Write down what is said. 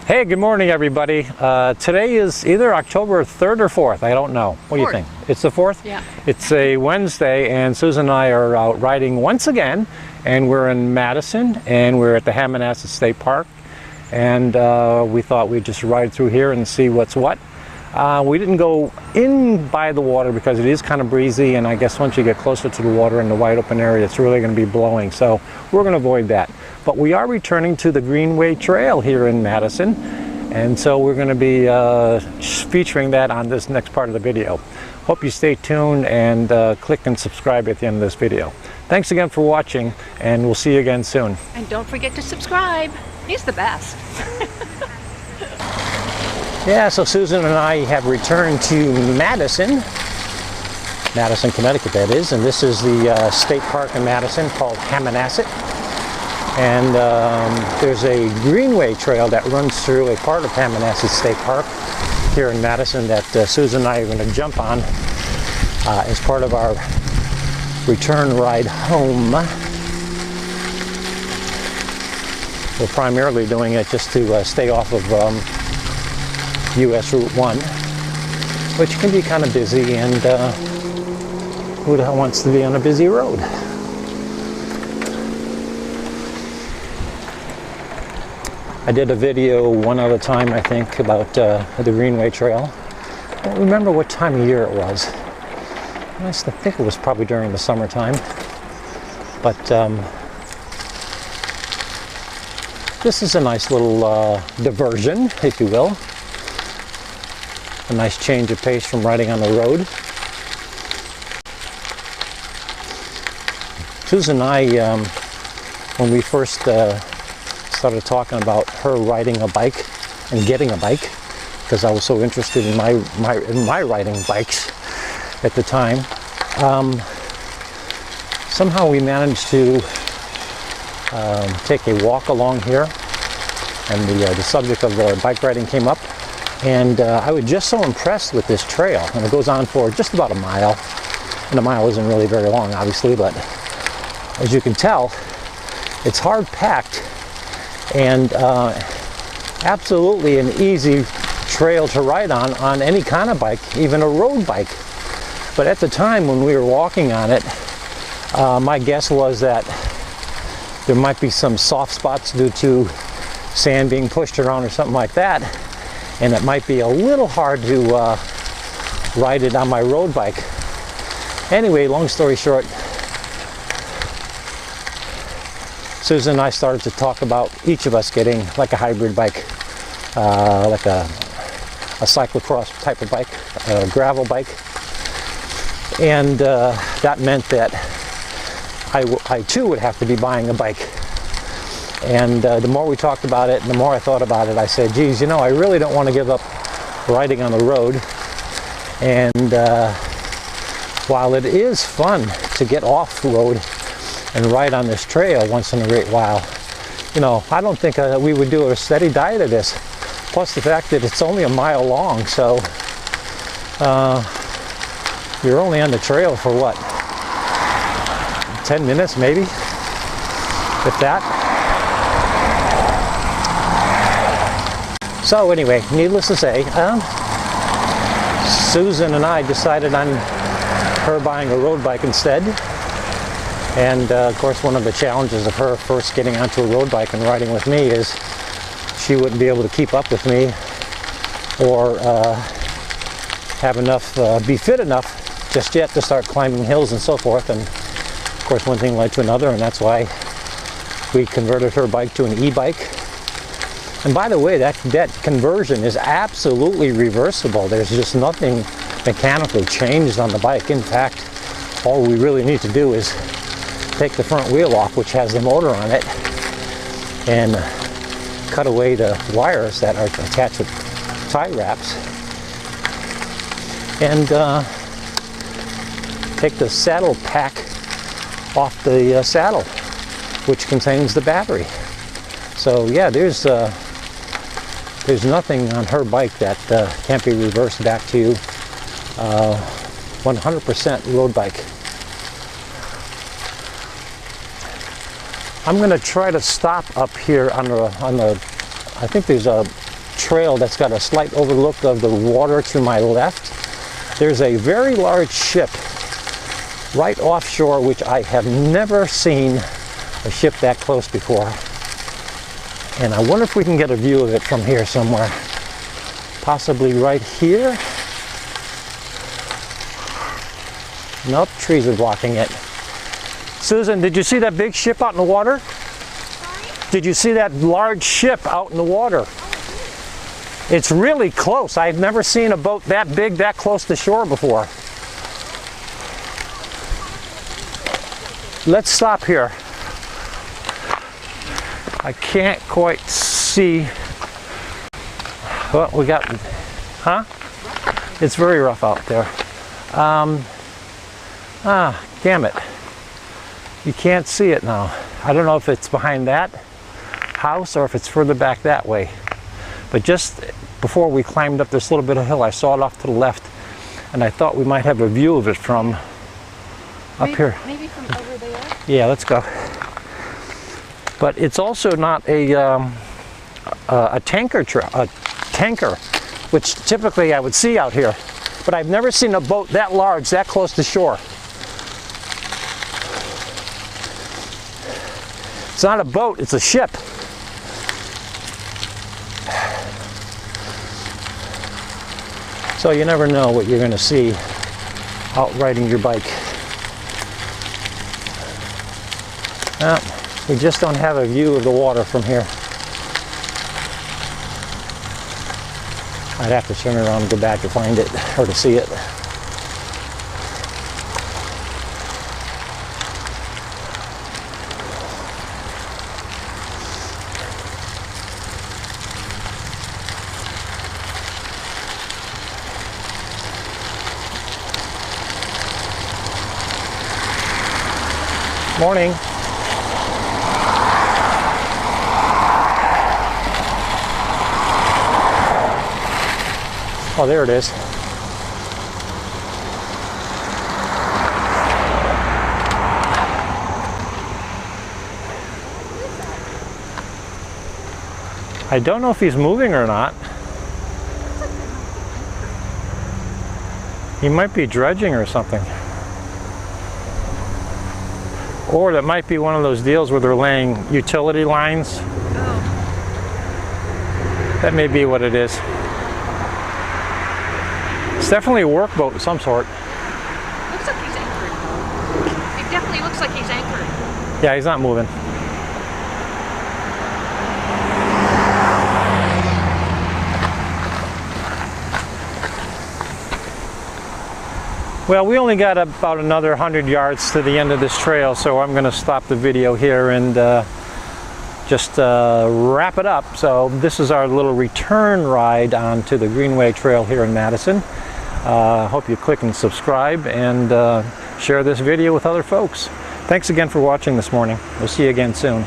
Hey, good morning, everybody. Today is either October 3rd or 4th. I don't know. What do you think? It's the 4th? Yeah. It's a Wednesday, and Susan and I are out riding once again, and we're in Madison, and we're at the Madison State Park, and we thought we'd just ride through here and see what's what. We didn't go in by the water because it is kind of breezy, and I guess once you get closer to the water in the wide open area, it's really going to be blowing, so we're going to avoid that. But we are returning to the Greenway Trail here in Madison, and so we're going to be featuring that on this next part of the video. Hope you stay tuned and click and subscribe at the end of this video. Thanks again for watching, and we'll see you again soon. And don't forget to subscribe. He's the best. Yeah, so Susan and I have returned to Madison, Connecticut that is, and this is the state park in Madison called Hammonasset. And there's a Greenway Trail that runs through a part of Hammonasset State Park here in Madison that Susan and I are going to jump on as part of our return ride home. We're primarily doing it just to stay off of US Route 1, which can be kind of busy, and who the hell wants to be on a busy road? I did a video one other time, I think, about the Greenway Trail. I don't remember what time of year it was. I think it was probably during the summertime. But this is a nice little diversion, if you will. A nice change of pace from riding on the road. Susan and I, when we first started talking about her riding a bike and getting a bike, because I was so interested in my riding bikes at the time, somehow we managed to take a walk along here, and the subject of bike riding came up. And I was just so impressed with this trail, and it goes on for just about a mile, and a mile isn't really very long, obviously, but as you can tell, it's hard packed and absolutely an easy trail to ride on any kind of bike, even a road bike. But at the time when we were walking on it, my guess was that there might be some soft spots due to sand being pushed around or something like that. And it might be a little hard to ride it on my road bike. Anyway, long story short, Susan and I started to talk about each of us getting like a hybrid bike, like a cyclocross type of bike, a gravel bike. And that meant that I too would have to be buying a bike. And the more we talked about it, and the more I thought about it, I said, geez, you know, I really don't want to give up riding on the road. And while it is fun to get off road and ride on this trail once in a great while, you know, I don't think we would do a steady diet of this. Plus the fact that it's only a mile long, so you're only on the trail for what? 10 minutes maybe, if that. So anyway, needless to say, Susan and I decided on her buying a road bike instead. And of course, one of the challenges of her first getting onto a road bike and riding with me is she wouldn't be able to keep up with me or have enough, be fit enough just yet to start climbing hills and so forth. And of course, one thing led to another, and that's why we converted her bike to an e-bike. And by the way, that conversion is absolutely reversible. There's just nothing mechanically changed on the bike. In fact, all we really need to do is take the front wheel off, which has the motor on it, and cut away the wires that are attached with tie wraps, and take the saddle pack off the saddle, which contains the battery. So yeah, there's nothing on her bike that can't be reversed back to 100% road bike. I'm going to try to stop up here on the I think there's a trail that's got a slight overlook of the water to my left, there's a very large ship right offshore, which I have never seen a ship that close before. And I wonder if we can get a view of it from here somewhere. Possibly right here. Nope, trees are blocking it. Susan, did you see that big ship out in the water? Sorry? Did you see that large ship out in the water? It's really close. I've never seen a boat that big, that close to shore before. Let's stop here. I can't quite see. Well, we got, huh? It's very rough out there. Damn it. You can't see it now. I don't know if it's behind that house or if it's further back that way. But just before we climbed up this little bit of hill, I saw it off to the left, and I thought we might have a view of it from up here. Maybe from over there? Yeah, let's go. But it's also not a tanker, which typically I would see out here. But I've never seen a boat that large, that close to shore. It's not a boat, it's a ship. So you never know what you're going to see out riding your bike. We just don't have a view of the water from here. I'd have to turn around and go back to find it, or to see it. Morning. Oh, there it is. I don't know if he's moving or not. He might be dredging or something. Or that might be one of those deals where they're laying utility lines. Oh. That may be what it is. It's definitely a workboat of some sort. Looks like he's anchored. It definitely looks like he's anchored. Yeah, he's not moving. Well, we only got about another 100 yards to the end of this trail, so I'm going to stop the video here and just wrap it up. So this is our little return ride onto the Greenway Trail here in Madison. Hope you click and subscribe and share this video with other folks. Thanks again for watching this morning. We'll see you again soon.